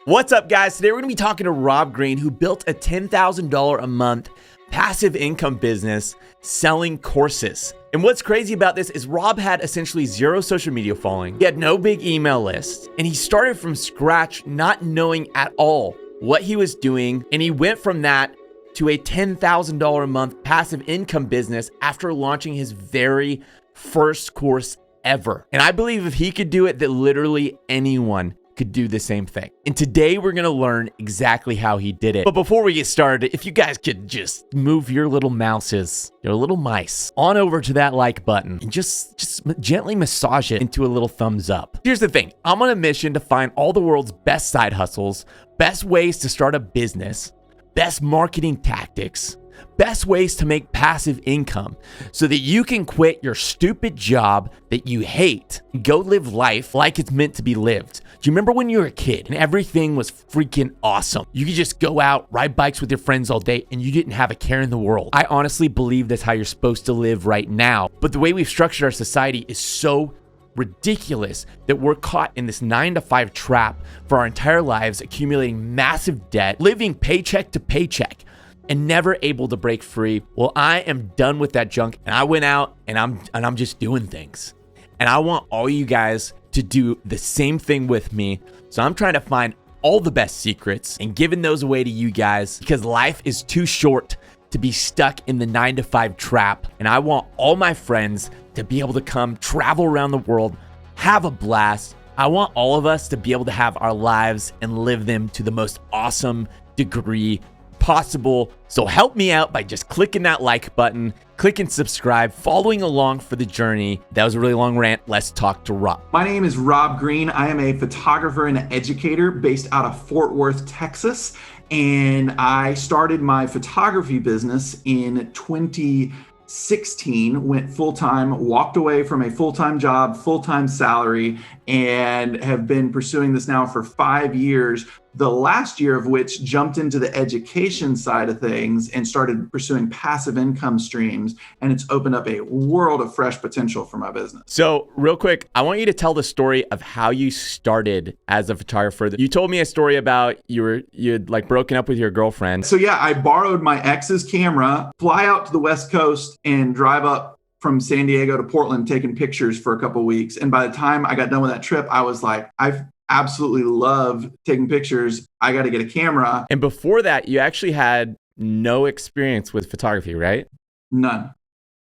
What's up, guys? Today we're going to be talking to Rob Green, who built a $10,000 a month passive income business selling courses. And what's crazy about this is Rob had essentially zero social media following. He had no big email list, and he started from scratch, not knowing at all what he was doing. And he went from that to a $10,000 a month passive income business after launching his very first course ever. And I believe if he could do it, that literally anyone could do the same thing. And today we're gonna learn exactly how he did it. But before we get started, if you guys could just move your little mouses, your little mice, on over to that like button and just gently massage it into a little thumbs up. Here's the thing, I'm on a mission to find all the world's best side hustles, best ways to start a business, best marketing tactics, best ways to make passive income so that you can quit your stupid job that you hate and go live life like it's meant to be lived. Do you remember when you were a kid and everything was freaking awesome? You could just go out, ride bikes with your friends all day, and you didn't have a care in the world. I honestly believe that's how you're supposed to live right now. But the way we've structured our society is so ridiculous that we're caught in this 9-to-5 trap for our entire lives, accumulating massive debt, living paycheck to paycheck, and never able to break free. Well, I am done with that junk, and I went out and I'm just doing things. And I want all you guys to do the same thing with me. So I'm trying to find all the best secrets and giving those away to you guys, because life is too short to be stuck in the 9-to-5 trap. And I want all my friends to be able to come travel around the world, have a blast. I want all of us to be able to have our lives and live them to the most awesome degree possible. So help me out by just clicking that like button, clicking subscribe, following along for the journey. That was a really long rant. Let's talk to Rob. My name is Rob Green. I am a photographer and educator based out of Fort Worth, Texas. And I started my photography business in 2016, went full-time, walked away from a full-time job, full-time salary, and have been pursuing this now for 5 years. The last year of which jumped into the education side of things and started pursuing passive income streams. And it's opened up a world of fresh potential for my business. So real quick, I want you to tell the story of how you started as a photographer. You told me a story about you'd like broken up with your girlfriend. So yeah, I borrowed my ex's camera, fly out to the West Coast and drive up from San Diego to Portland, taking pictures for a couple of weeks. And by the time I got done with that trip, I was like, I've absolutely love taking pictures. I got to get a camera. And before that, you actually had no experience with photography, right? None.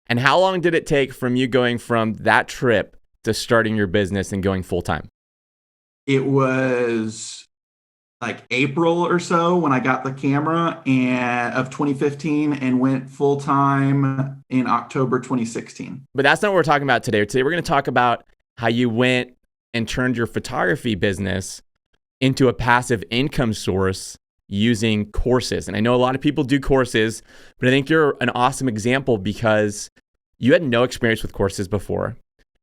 And how long did it take from you going from that trip to starting your business and going full time? It was like April or so when I got the camera of 2015 and went full time in October 2016. But that's not what we're talking about today. Today, we're going to talk about how you went and turned your photography business into a passive income source using courses. And I know a lot of people do courses, but I think you're an awesome example because you had no experience with courses before.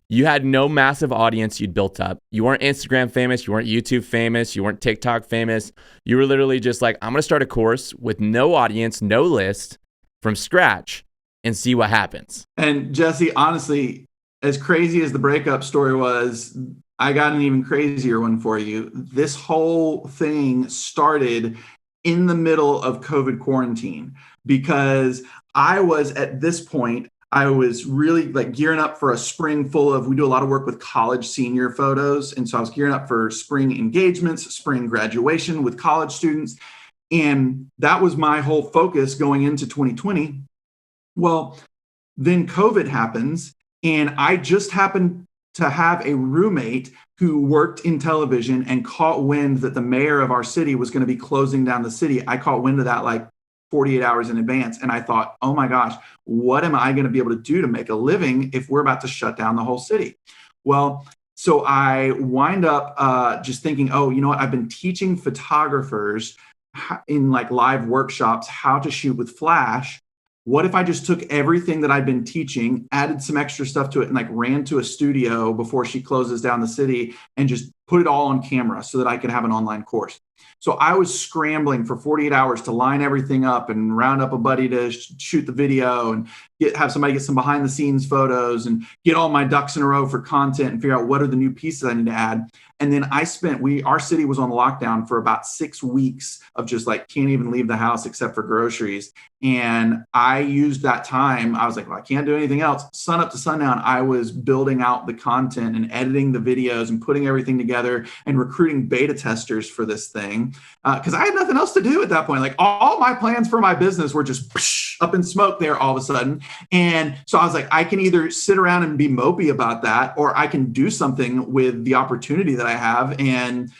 You had no massive audience you'd built up. You weren't Instagram famous. You weren't YouTube famous. You weren't TikTok famous. You were literally just like, I'm going to start a course with no audience, no list from scratch and see what happens. And Jesse, honestly, as crazy as the breakup story was, I got an even crazier one for you. This whole thing started in the middle of COVID quarantine because I was at this point, I was really like gearing up for a spring full of, we do a lot of work with college senior photos. And so I was gearing up for spring engagements, spring graduation with college students. And that was my whole focus going into 2020. Well, then COVID happens and I just happened to have a roommate who worked in television and caught wind that the mayor of our city was going to be closing down the city. I caught wind of that like 48 hours in advance. And I thought, oh my gosh, what am I going to be able to do to make a living if we're about to shut down the whole city? Well, so I wind up just thinking, oh, you know what? I've been teaching photographers in like live workshops how to shoot with flash. What if I just took everything that I've been teaching, added some extra stuff to it, and like ran to a studio before she closes down the city and just put it all on camera so that I could have an online course. So I was scrambling for 48 hours to line everything up and round up a buddy to shoot the video and have somebody get some behind the scenes photos and get all my ducks in a row for content and figure out what are the new pieces I need to add. And then our city was on lockdown for about 6 weeks of just like, can't even leave the house except for groceries. And I used that time. I was like, well, I can't do anything else. Sun up to sundown, I was building out the content and editing the videos and putting everything together and recruiting beta testers for this thing. Because I had nothing else to do at that point. Like all my plans for my business were just up in smoke there all of a sudden. And so I was like, I can either sit around and be mopey about that, or I can do something with the opportunity that I have and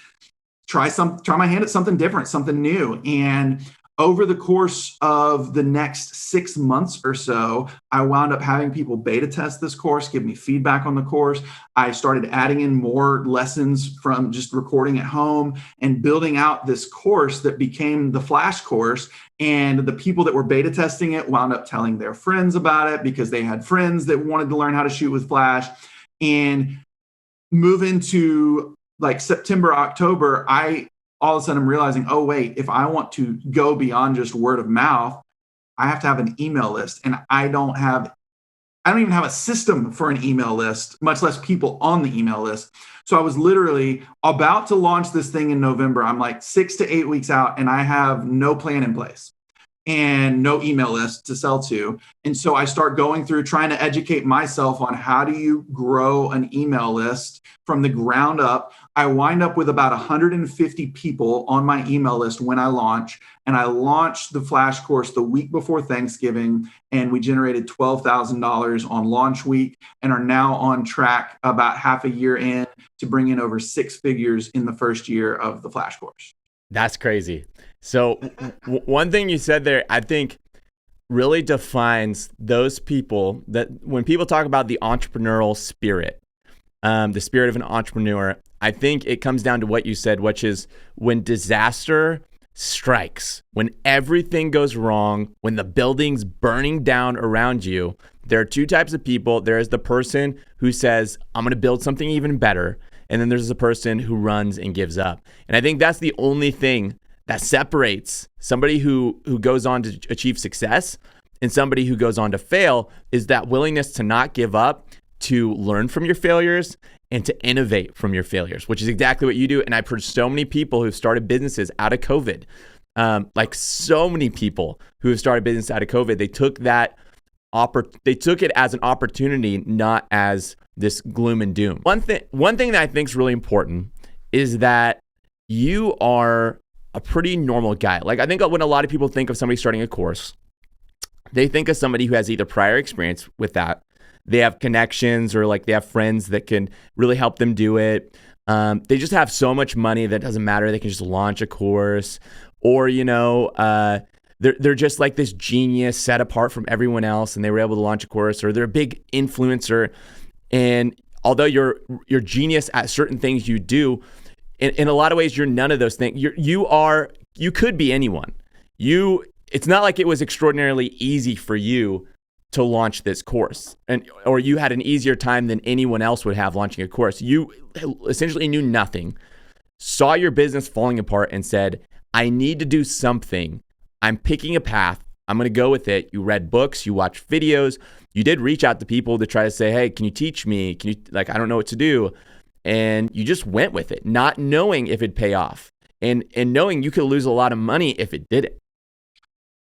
try my hand at something different, something new. And over the course of the next 6 months or so, I wound up having people beta test this course, give me feedback on the course. I started adding in more lessons from just recording at home and building out this course that became the Flash course. And the people that were beta testing it wound up telling their friends about it because they had friends that wanted to learn how to shoot with Flash. And move into like September, October, all of a sudden I'm realizing, oh, wait, if I want to go beyond just word of mouth, I have to have an email list. And I don't even have a system for an email list, much less people on the email list. So I was literally about to launch this thing in November. I'm like 6 to 8 weeks out and I have no plan in place and no email list to sell to. And so I start going through trying to educate myself on how do you grow an email list from the ground up. I wind up with about 150 people on my email list when I launch. And I launched the Flash course the week before Thanksgiving, and we generated $12,000 on launch week and are now on track about half a year in to bring in over 6 figures in the first year of the Flash course. That's crazy. So one thing you said there, I think really defines those people that when people talk about the entrepreneurial spirit, the spirit of an entrepreneur, I think it comes down to what you said, which is when disaster strikes, when everything goes wrong, when the building's burning down around you, there are 2 types of people. There is the person who says, I'm going to build something even better. And then there's the person who runs and gives up. And I think that's the only thing that separates somebody who goes on to achieve success and somebody who goes on to fail, is that willingness to not give up, to learn from your failures and to innovate from your failures, which is exactly what you do. And I've heard so many people who've started businesses out of COVID, like so many people who have started business out of COVID, they took it as an opportunity, not as this gloom and doom. One thing that I think is really important is that you are a pretty normal guy. Like I think when a lot of people think of somebody starting a course, they think of somebody who has either prior experience with that, they have connections, or like they have friends that can really help them do it. They just have so much money that it doesn't matter. They can just launch a course, or they're just like this genius set apart from everyone else, and they were able to launch a course, or they're a big influencer. And although you're genius at certain things you do, in a lot of ways, you're none of those things. You could be anyone. It's not like it was extraordinarily easy for you to launch this course, or you had an easier time than anyone else would have launching a course. You essentially knew nothing, saw your business falling apart and said, I need to do something. I'm picking a path. I'm going to go with it. You read books, you watched videos, you did reach out to people to try to say, hey, can you teach me? I don't know what to do. And you just went with it, not knowing if it'd pay off and knowing you could lose a lot of money if it didn't.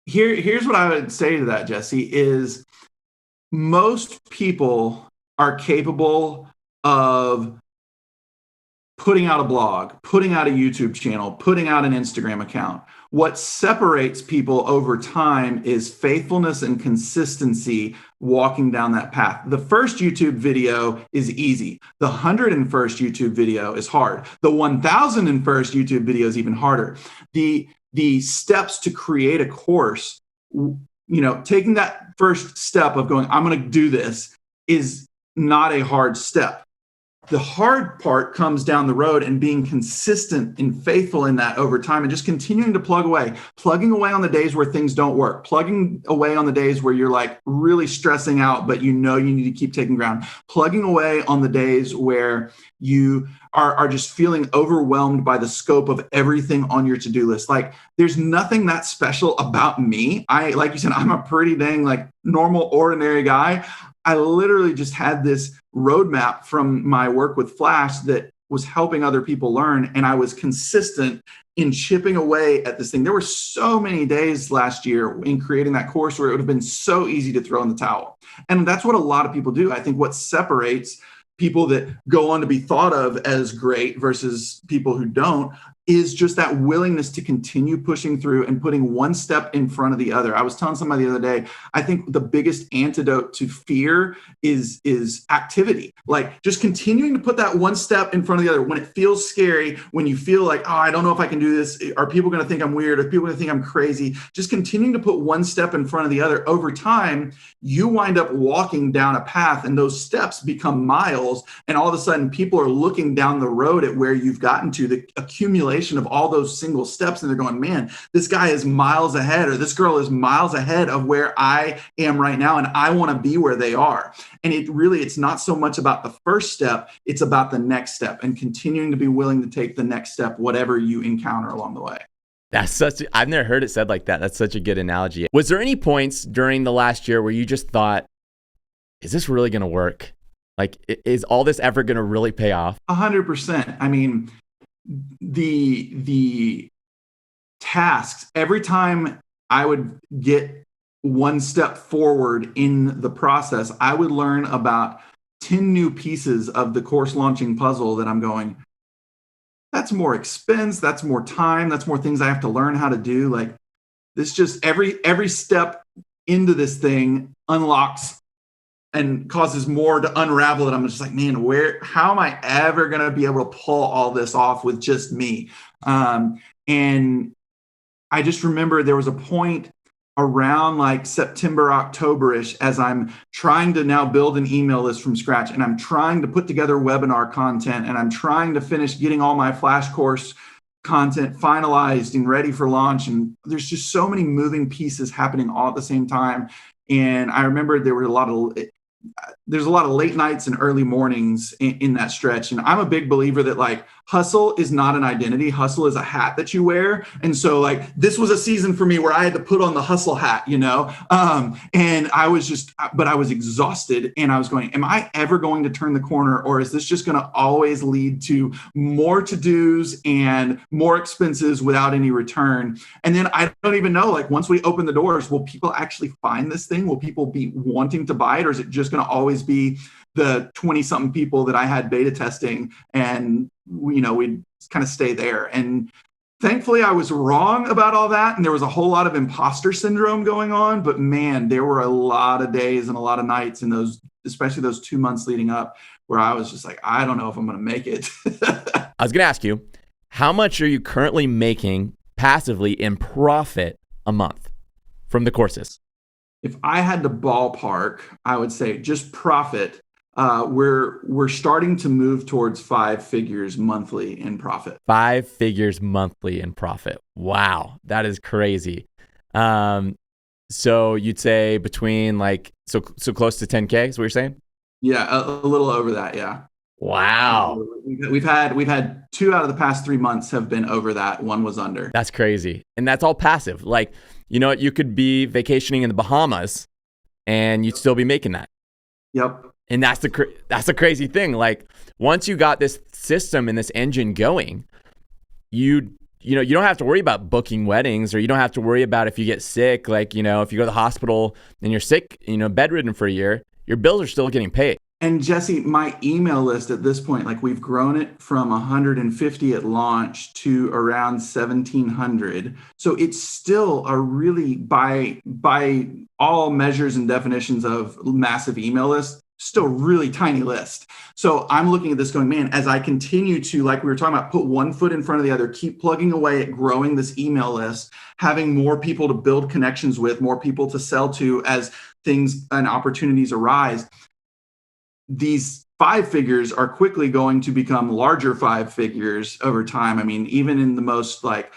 Here's what I would say to that, Jesse, is most people are capable of putting out a blog, putting out a YouTube channel, putting out an Instagram account. What separates people over time is faithfulness and consistency walking down that path. The first YouTube video is easy. The 101st YouTube video is hard. The 1001st YouTube video is even harder. The steps to create a course, taking that first step of going, I'm going to do this, is not a hard step. The hard part comes down the road and being consistent and faithful in that over time and just continuing to plugging away on the days where things don't work, plugging away on the days where you're like really stressing out, but you know you need to keep taking ground, plugging away on the days where you are just feeling overwhelmed by the scope of everything on your to-do list. Like there's nothing that special about me. Like you said, I'm a pretty dang like normal, ordinary guy. I literally just had this roadmap from my work with Flash that was helping other people learn. And I was consistent in chipping away at this thing. There were so many days last year in creating that course where it would have been so easy to throw in the towel. And that's what a lot of people do. I think what separates people that go on to be thought of as great versus people who don't is just that willingness to continue pushing through and putting one step in front of the other. I was telling somebody the other day, I think the biggest antidote to fear is activity. Like just continuing to put that one step in front of the other when it feels scary, when you feel like, oh, I don't know if I can do this. Are people going to think I'm weird? Are people going to think I'm crazy? Just continuing to put one step in front of the other. Over time, you wind up walking down a path and those steps become miles. And all of a sudden people are looking down the road at where you've gotten to, the accumulation of all those single steps. And they're going, man, this guy is miles ahead, or this girl is miles ahead of where I am right now. And I want to be where they are. And it's not so much about the first step, it's about the next step and continuing to be willing to take the next step, whatever you encounter along the way. I've never heard it said like that. That's such a good analogy. Was there any points during the last year where you just thought, is this really going to work? Like, is all this effort going to really pay off? 100%. I mean, the tasks, every time I would get one step forward in the process, I would learn about 10 new pieces of the course launching puzzle that I'm going, that's more expense, that's more time, that's more things I have to learn how to do. Like this, just every step into this thing unlocks and causes more to unravel it. I'm just like, man, how am I ever going to be able to pull all this off with just me? And I just remember there was a point around like September, October-ish, as I'm trying to now build an email list from scratch, and I'm trying to put together webinar content, and I'm trying to finish getting all my Flash course content finalized and ready for launch. And there's just so many moving pieces happening all at the same time. And I remember there's a lot of late nights and early mornings in that stretch. And I'm a big believer that like hustle is not an identity. Hustle is a hat that you wear. And so like, this was a season for me where I had to put on the hustle hat, and I was exhausted and I was going, am I ever going to turn the corner? Or is this just going to always lead to more to-dos and more expenses without any return? And then I don't even know, like once we open the doors, will people actually find this thing? Will people be wanting to buy it? Or is it just going to always be the 20 something people that I had beta testing and we'd kind of stay there? And thankfully I was wrong about all that. And there was a whole lot of imposter syndrome going on, but man, there were a lot of days and a lot of nights in those, especially those 2 months leading up, where I was just like, I don't know if I'm going to make it. I was going to ask you, how much are you currently making passively in profit a month from the courses? If I had to ballpark, I would say just profit. We're starting to move towards 5 figures monthly in profit. 5 figures monthly in profit. Wow, that is crazy. So you'd say between so close to 10K is what you're saying? Yeah, a little over that. Yeah. Wow. We've had 2 out of the past 3 months have been over that. 1 was under. That's crazy, and that's all passive. Like, you could be vacationing in the Bahamas, and you'd still be making that. Yep. And that's the crazy thing. Like once you got this system and this engine going, you don't have to worry about booking weddings, or you don't have to worry about if you get sick. Like, if you go to the hospital and you're sick, bedridden for a year, your bills are still getting paid. And Jesse, my email list at this point, like we've grown it from 150 at launch to around 1,700. So it's still a really, by all measures and definitions of massive email list, still really tiny list. So I'm looking at this going, man, as I continue to, like we were talking about, put one foot in front of the other, keep plugging away at growing this email list, having more people to build connections with, more people to sell to as things and opportunities arise. These five figures are quickly going to become larger five figures over time. I mean, even in the most like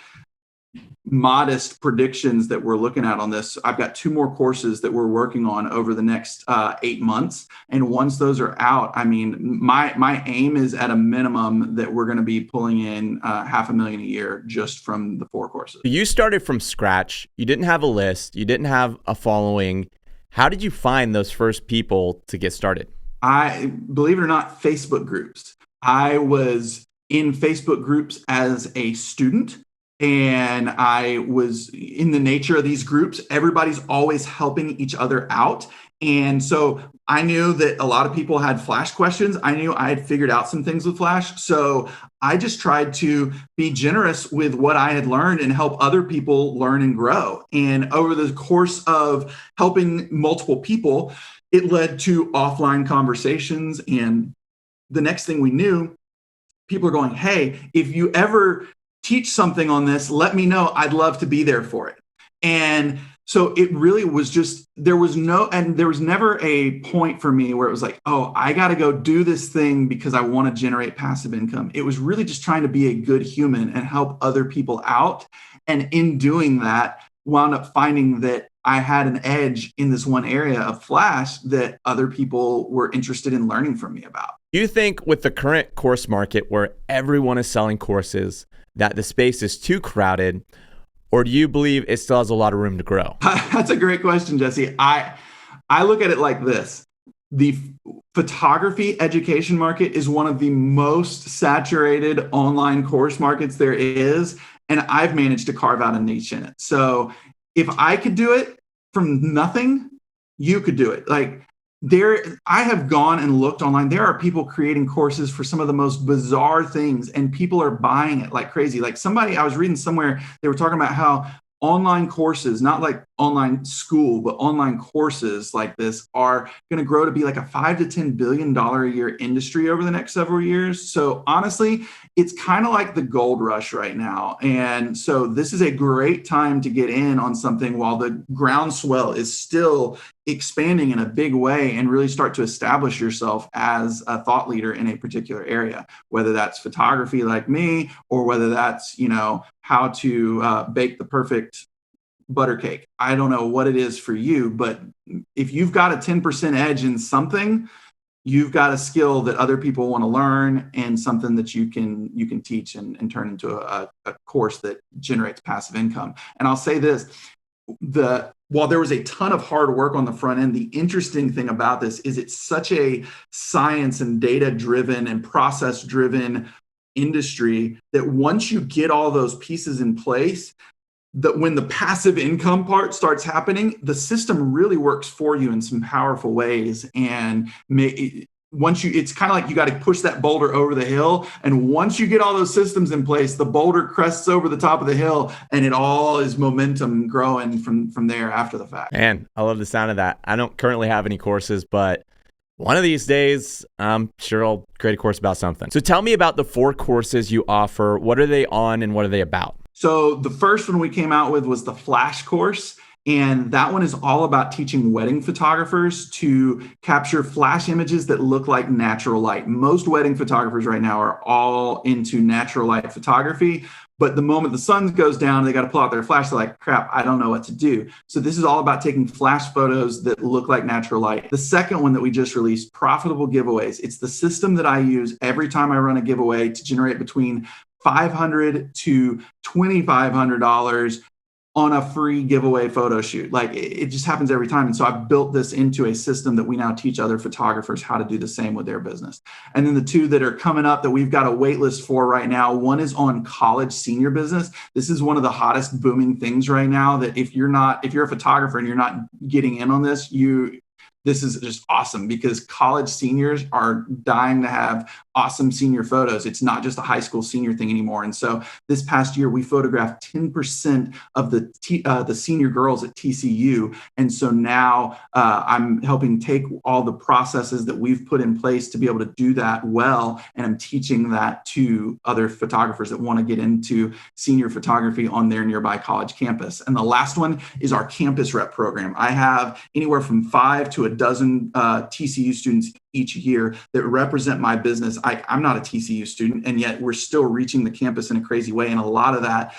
modest predictions that we're looking at on this, I've got two more courses that we're working on over the next 8 months. And once those are out, I mean, my aim is at a minimum that we're going to be pulling in $500,000 a year just from the 4 courses. You started from scratch. You didn't have a list. You didn't have a following. How did you find those first people to get started? I, believe it or not, Facebook groups. I was in Facebook groups as a student, and I was in the nature of these groups. Everybody's always helping each other out. And so I knew that a lot of people had Flash questions. I knew I had figured out some things with Flash. So I just tried to be generous with what I had learned and help other people learn and grow. And over the course of helping multiple people, it led to offline conversations. And the next thing we knew, people are going, hey, if you ever teach something on this, let me know. I'd love to be there for it. And so it really was just, there was never a point for me where it was like, oh, I got to go do this thing because I want to generate passive income. It was really just trying to be a good human and help other people out. And in doing that, wound up finding that I had an edge in this one area of Flash that other people were interested in learning from me about. Do you think with the current course market where everyone is selling courses that the space is too crowded, or do you believe it still has a lot of room to grow? That's a great question, Jesse. I look at it like this. The photography education market is one of the most saturated online course markets there is, and I've managed to carve out a niche in it. So if I could do it from nothing, you could do it. Like I have gone and looked online. There are people creating courses for some of the most bizarre things, and people are buying it like crazy. Like I was reading somewhere, they were talking about how online courses, not like online school, but online courses like this are going to grow to be like a $5 to $10 billion a year industry over the next several years. So honestly, it's kind of like the gold rush right now. And so this is a great time to get in on something while the groundswell is still expanding in a big way, and really start to establish yourself as a thought leader in a particular area, whether that's photography like me, or whether that's, how to bake the perfect butter cake. I don't know what it is for you, but if you've got a 10% edge in something, you've got a skill that other people want to learn, and something that you can teach and turn into a course that generates passive income. And I'll say this, while there was a ton of hard work on the front end, the interesting thing about this is it's such a science and data driven and process driven industry that once you get all those pieces in place, that when the passive income part starts happening, the system really works for you in some powerful ways. And it's kind of like you got to push that boulder over the hill. And once you get all those systems in place, the boulder crests over the top of the hill, and it all is momentum growing from there after the fact. Man, I love the sound of that. I don't currently have any courses, but one of these days, I'm sure I'll create a course about something. So tell me about the 4 courses you offer. What are they on and what are they about? So the first one we came out with was the Flash course. And that one is all about teaching wedding photographers to capture flash images that look like natural light. Most wedding photographers right now are all into natural light photography. But the moment the sun goes down, they got to pull out their flash. They're like, crap, I don't know what to do. So this is all about taking flash photos that look like natural light. The second one that we just released, profitable giveaways. It's the system that I use every time I run a giveaway to generate between $500 to $2,500 on a free giveaway photo shoot. Like it just happens every time. And so I've built this into a system that we now teach other photographers how to do the same with their business. And then the 2 that are coming up that we've got a wait list for right now, one is on college senior business. This is one of the hottest booming things right now, that if you're a photographer and you're not getting in on this, this is just awesome, because college seniors are dying to have awesome senior photos. It's not just a high school senior thing anymore. And so this past year, we photographed 10% of the senior girls at TCU. And so now I'm helping take all the processes that we've put in place to be able to do that well. And I'm teaching that to other photographers that want to get into senior photography on their nearby college campus. And the last one is our campus rep program. I have anywhere from 5 to a dozen TCU students each year that represent my business. I'm not a TCU student, and yet we're still reaching the campus in a crazy way. And a lot of that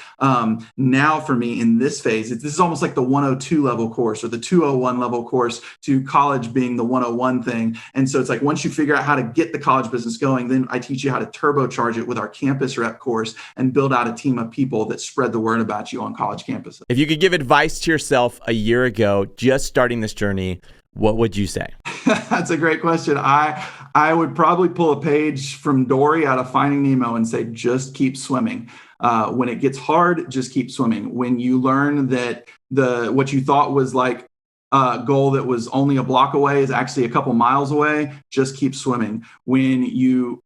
now for me in this phase, this is almost like the 102 level course or the 201 level course to college being the 101 thing. And so it's like, once you figure out how to get the college business going, then I teach you how to turbocharge it with our campus rep course and build out a team of people that spread the word about you on college campuses. If you could give advice to yourself a year ago, just starting this journey, what would you say? That's a great question. I would probably pull a page from Dory out of Finding Nemo and say, just keep swimming. When it gets hard, just keep swimming. When you learn that what you thought was like a goal that was only a block away is actually a couple miles away, just keep swimming. When you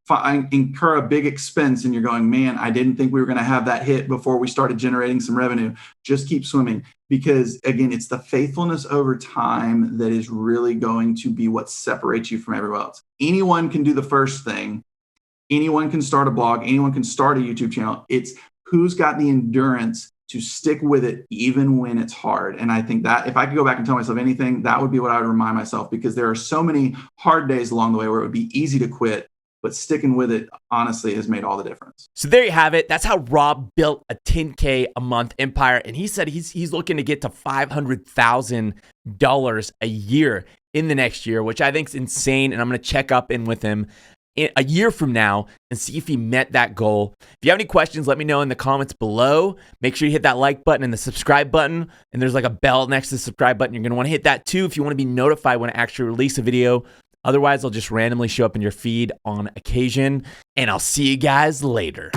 incur a big expense and you're going, man, I didn't think we were going to have that hit before we started generating some revenue, just keep swimming. Because again, it's the faithfulness over time that is really going to be what separates you from everyone else. Anyone can do the first thing. Anyone can start a blog. Anyone can start a YouTube channel. It's who's got the endurance to stick with it even when it's hard. And I think that if I could go back and tell myself anything, that would be what I would remind myself, because there are so many hard days along the way where it would be easy to quit, but sticking with it honestly has made all the difference. So there you have it. That's how Rob built a $10K a month empire. And he said he's looking to get to $500,000 a year in the next year, which I think is insane. And I'm going to check up in with him a year from now and see if he met that goal. If you have any questions, let me know in the comments below. Make sure you hit that like button and the subscribe button. And there's like a bell next to the subscribe button. You're going to want to hit that too if you want to be notified when I actually release a video. Otherwise, I'll just randomly show up in your feed on occasion. And I'll see you guys later.